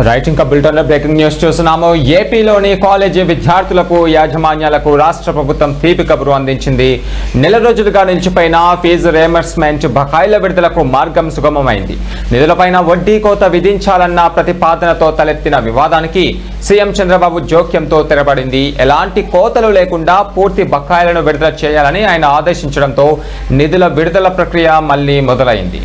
Right ఇంకా బులెటిన్లో breaking news చూస్తున్నాము. ఏపీలోని కాలేజీ విద్యార్థులకు యాజమాన్యాలకు రాష్ట్ర ప్రభుత్వం తీపి కబురు అందించింది. నెల రోజులుగా నిలిచిపోయిన ఫీజు రియంబర్స్మెంట్ బకాయిల విడుదలకు మార్గం సుగమమైంది. నిధులపైన వడ్డీ కోత విధించాలన్న ప్రతిపాదనతో తలెత్తిన వివాదానికి సీఎం చంద్రబాబు జోక్యంతో తెరపడింది. ఎలాంటి కోతలు లేకుండా పూర్తి బకాయిలను విడుదల చేయాలని ఆయన ఆదేశించడంతో నిధుల విడుదల ప్రక్రియ మళ్లీ మొదలైంది.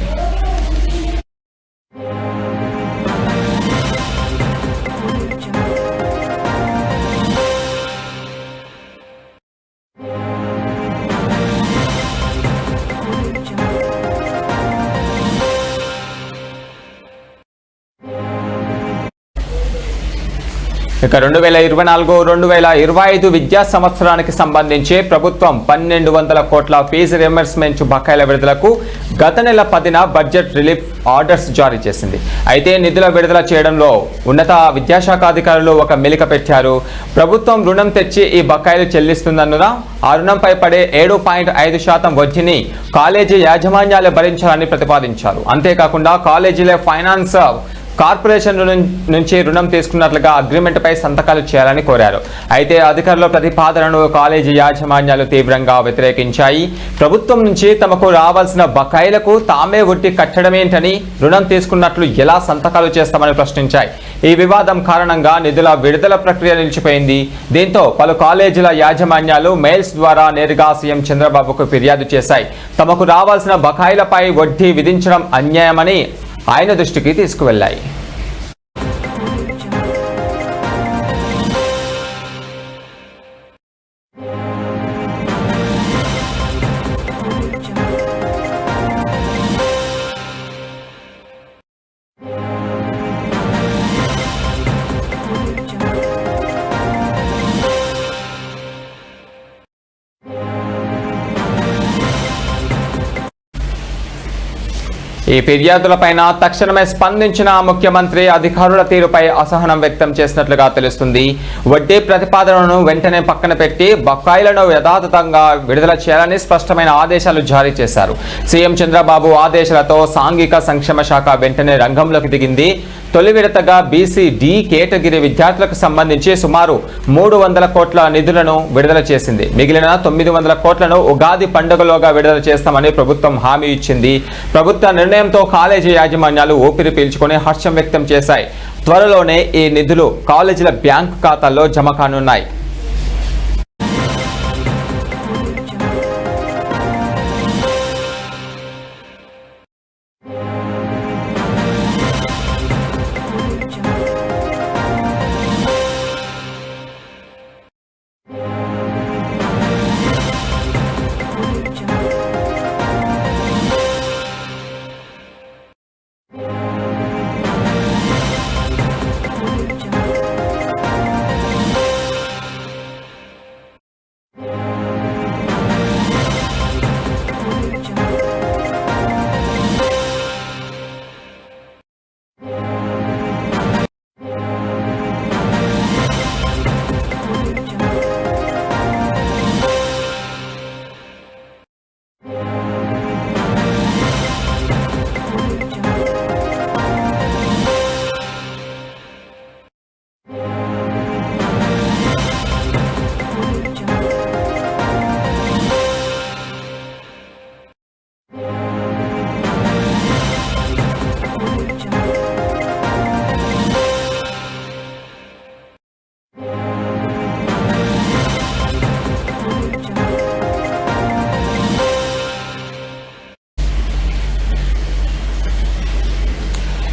ఇక 2024-2025 విద్యా సంవత్సరానికి సంబంధించి ప్రభుత్వం 1200 కోట్ల ఫీజు రియంబర్స్మెంట్ బకాయిల విడుదలకు గత నెల 10న బడ్జెట్ రిలీఫ్ ఆర్డర్స్ జారీ చేసింది. అయితే నిధుల విడుదల చేయడంలో ఉన్నత విద్యాశాఖ అధికారులు ఒక మెలిక పెట్టారు. ప్రభుత్వం రుణం తెచ్చి ఈ బకాయిలు చెల్లిస్తుందన్న ఆ రుణంపై పడే 7.5% వడ్డీని కాలేజీ యాజమాన్యాలే భరించాలని ప్రతిపాదించారు. అంతేకాకుండా కాలేజీలే ఫైనాన్స్ కార్పొరేషన్ నుంచి రుణం తీసుకున్నట్లుగా అగ్రిమెంట్పై సంతకాలు చేయాలని కోరారు. అయితే అధికారుల ప్రతిపాదనను కాలేజీ యాజమాన్యాలు తీవ్రంగా వ్యతిరేకించాయి. ప్రభుత్వం నుంచి తమకు రావాల్సిన బకాయిలకు తామే వడ్డీ కట్టడమేంటని, రుణం తీసుకున్నట్లు ఎలా సంతకాలు చేస్తామని ప్రశ్నించాయి. ఈ వివాదం కారణంగా నిధుల విడుదల ప్రక్రియ నిలిచిపోయింది. దీంతో పలు కాలేజీల యాజమాన్యాలు మెయిల్స్ ద్వారా నేరుగా సీఎం చంద్రబాబుకు ఫిర్యాదు చేశాయి. తమకు రావాల్సిన బకాయిలపై వడ్డీ విధించడం అన్యాయమని ఆయన దృష్టికి తీసుకువెళ్లాయి. ఈ ఫిర్యాదులపైన తక్షణమే స్పందించిన ముఖ్యమంత్రి అధికారుల తీరుపై అసహనం వ్యక్తం చేసినట్లుగా తెలుస్తుంది. వడ్డీ ప్రతిపాదనను వెంటనే పక్కన పెట్టి బకాయిలను యథాతథంగా విడుదల చేయాలని స్పష్టమైన ఆదేశాలు జారీ చేశారు. సీఎం చంద్రబాబు ఆదేశాలతో సాంఘిక సంక్షేమ శాఖ వెంటనే రంగంలోకి దిగింది. తొలి విడతగా BC-D కేటగిరీ విద్యార్థులకు సంబంధించి సుమారు 300 కోట్ల నిధులను విడుదల చేసింది. మిగిలిన 900 కోట్లను ఉగాది పండుగలోగా విడుదల చేస్తామని ప్రభుత్వం హామీ ఇచ్చింది. ప్రభుత్వ నిర్ణయంతో కాలేజీ యాజమాన్యాలు ఊపిరి పీల్చుకొని హర్షం వ్యక్తం చేశాయి. త్వరలోనే ఈ నిధులు కాలేజీల బ్యాంకు ఖాతాల్లో జమ కానున్నాయి.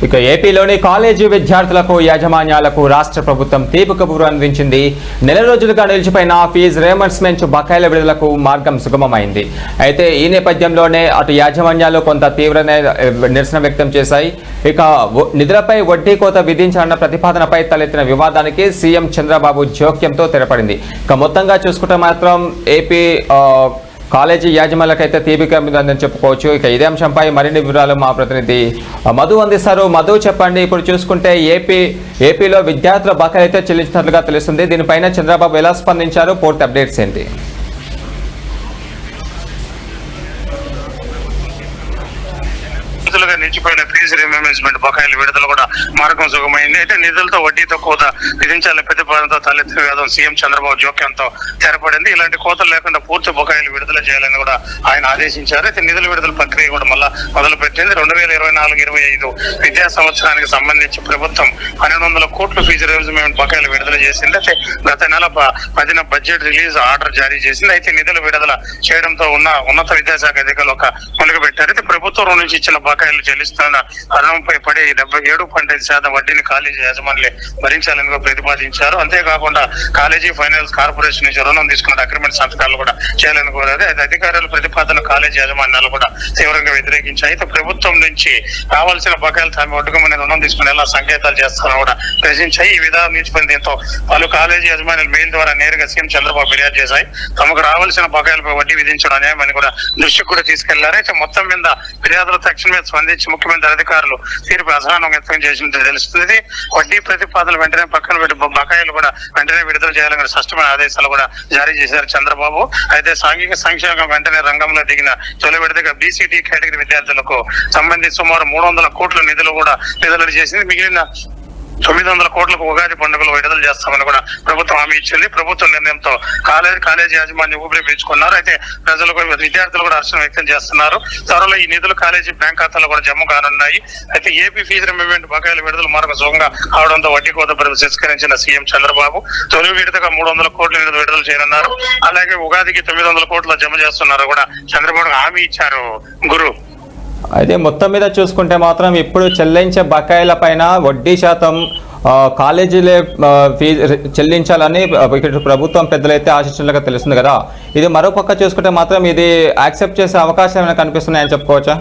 ఇక ఏపీలోని కాలేజీ విద్యార్థులకు యాజమాన్యాలకు రాష్ట్ర ప్రభుత్వం తీపి కబురు అందించింది. నెల రోజులుగా నిలిచిపోయిన ఫీజు రియంబర్స్మెంట్ బకాయిల విడుదలకు మార్గం సుగమమైంది. అయితే ఈ నేపథ్యంలోనే అటు యాజమాన్యాలు కొంత తీవ్ర నిరసన వ్యక్తం చేశాయి. ఇక నిధులపై వడ్డీ కోత విధించాలన్న ప్రతిపాదనపై తలెత్తిన వివాదానికి సీఎం చంద్రబాబు జోక్యంతో తెరపడింది. ఇక మొత్తంగా చూసుకుంటే మాత్రం ఏపీ కాలేజీ యాజమాన్యాలకైతే తీపిక ఉందని చెప్పుకోవచ్చు. ఇక ఇదే అంశంపై మరిన్ని వివరాలు మా ప్రతినిధి మధు అందిస్తారు. మధు, చెప్పండి. ఇప్పుడు చూసుకుంటే ఏపీలో విద్యార్థుల బకాయిలు అయితే చెల్లించినట్లుగా తెలుస్తుంది. దీనిపైన చంద్రబాబు ఎలా స్పందించారు? పూర్తి అప్డేట్స్ ఏంటి? నిలిచిపోయిన ఫీజు రీయింబర్స్మెంట్ బకాయిల విడుదల కూడా మార్గం సుగమైంది. అయితే నిధులతో వడ్డీతో కోత విధించాలని ప్రతిపాదనతో తలెత్తిన వివాదం సీఎం చంద్రబాబు జోక్యంతో తెరపడింది. ఇలాంటి కోతలు లేకుండా పూర్తి బకాయిలు విడుదల చేయాలని కూడా ఆయన ఆదేశించారు. అయితే నిధుల విడుదల ప్రక్రియ కూడా మళ్ళా మొదలు పెట్టింది. 2024-25 విద్యా సంవత్సరానికి సంబంధించి ప్రభుత్వం 1200 కోట్ల ఫీజు రీయింబర్స్మెంట్ బకాయిలు విడుదల చేసింది. అయితే గత నెల 10న బడ్జెట్ రిలీజ్ ఆర్డర్ జారీ చేసింది. అయితే నిధులు విడుదల చేయడంతో ఉన్నత విద్యాశాఖ అధికారులు ఒక మొదలు పెట్టారు. అయితే ప్రభుత్వం నుంచి ఇచ్చిన బకాయిలు చెల్లిస్తున్న అదనంపై పడి 77.5% వడ్డీని కాలేజీ యాజమాన్యులే భరించాలని ప్రతిపాదించారు. అంతేకాకుండా కాలేజీ ఫైనాన్స్ కార్పొరేషన్ నుంచి రుణం తీసుకున్న అగ్రిమెంట్ సంతకాలు కూడా చేయాలని కోరారు. అయితే అధికారుల ప్రతిపాదన కాలేజీ యాజమాన్యాలు కూడా తీవ్రంగా వ్యతిరేకించాయి. అయితే ప్రభుత్వం నుంచి కావాల్సిన బకాయిలు తాము ఒడ్డుకోమని రుణం తీసుకుని ఎలా సంకేతాలు చేస్తారని కూడా ప్రశ్నించాయి. ఈ విధానం నిలిచిపోయిన దీంతో పలు కాలేజీ యాజమాన్యాలు మెయిల్ ద్వారా నేరుగా సీఎం చంద్రబాబు ఫిర్యాదు చేశాయి. తమకు రావాల్సిన బకాయిలపై వడ్డీ విధించడం అన్యాయమని కూడా దృష్టికి కూడా తీసుకెళ్లారు. అయితే మొత్తం మీద ఫిర్యాదుల తక్షణమే స్పందించి ముఖ్యమంత్రి అధికారులు తీర్పు అసహనం వ్యక్తం చేసినట్టు తెలుస్తుంది. వడ్డీ ప్రతిపాదనలు వెంటనే పక్కన పెట్టి బకాయిలు కూడా వెంటనే విడుదల చేయాలని స్పష్టమైన ఆదేశాలు కూడా జారీ చేశారు చంద్రబాబు. అయితే సాంఘిక సంక్షేమం వెంటనే రంగంలో దిగిన తొలి విడతగా బీసీటీ కేటగిరీ విద్యార్థులకు సంబంధించి సుమారు 300 కోట్ల నిధులు కూడా విడుదల చేసింది. మిగిలిన 900 కోట్లకు ఉగాది పండుగలు విడుదల చేస్తామని కూడా ప్రభుత్వం హామీ ఇచ్చింది. ప్రభుత్వ నిర్ణయంతో కాలేజీ యాజమాన్యం ఊపిరి పీల్చుకున్నారు. అయితే విద్యార్థులు కూడా హర్షం వ్యక్తం చేస్తున్నారు. త్వరలో ఈ నిధులు కాలేజీ బ్యాంక్ ఖాతాలో కూడా జమ కానున్నాయి. అయితే ఏపీ ఫీజు రీయింబర్స్మెంట్ బకాయిల విడుదల మార్గం సుగంగా అవడంతో వడ్డీ కోత తిరస్కరించిన సీఎం చంద్రబాబు తొలి విడతగా 300 కోట్ల నిధులు విడుదల చేయనున్నారు. అలాగే ఉగాదికి 900 కోట్ల జమ చేస్తున్నారు కూడా చంద్రబాబు హామీ ఇచ్చారు. గురు అయితే మొత్తం మీద చూసుకుంటే మాత్రం ఇప్పుడు చెల్లించే బకాయిల పైన వడ్డీ శాతం కాలేజీలే ఫీజు చెల్లించాలని ఇక్కడ ప్రభుత్వం పెద్దలైతే ఆశించినట్లుగా తెలుస్తుంది కదా. ఇది మరోపక్క చూసుకుంటే మాత్రం ఇది యాక్సెప్ట్ చేసే అవకాశం ఏమైనా కనిపిస్తున్నాయని చెప్పుకోవచ్చా?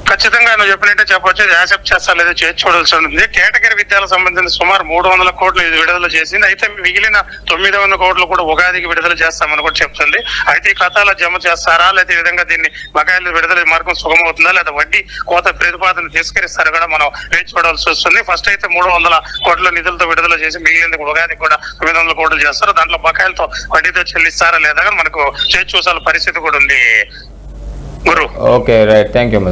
ఖచ్చితంగా నువ్వు చెప్పినట్టే చెప్పొచ్చు. యాక్సెప్ట్ చేస్తా లేదా చేసి చూడాల్సి ఉంటుంది. కేటగిరీ విద్యాలకు సంబంధించి సుమారు 300 కోట్లు ఇది విడుదల చేసింది. అయితే మిగిలిన 900 కోట్లు కూడా ఉగాదికి విడుదల చేస్తామని కూడా చెప్తుంది. అయితే ఈ ఖాతాలో జమ చేస్తారా, లేదా ఈ విధంగా దీన్ని బకాయిలు విడుదల మార్గం సుగమవుతుందా, లేదా వడ్డీ కోత ప్రతిపాదన తిరస్కరిస్తారా కూడా మనం వేచి చూడాల్సి వస్తుంది. ఫస్ట్ అయితే 300 కోట్ల నిధులతో విడుదల చేసి మిగిలిన ఉగాదికి కూడా 900 కోట్లు చేస్తారు. దాంట్లో బకాయిలతో వడ్డీతో చెల్లిస్తారా లేదా మనకు చేసి చూసాల పరిస్థితి కూడా ఉంది. గురు ఓకే రైట్, థ్యాంక్ యూ.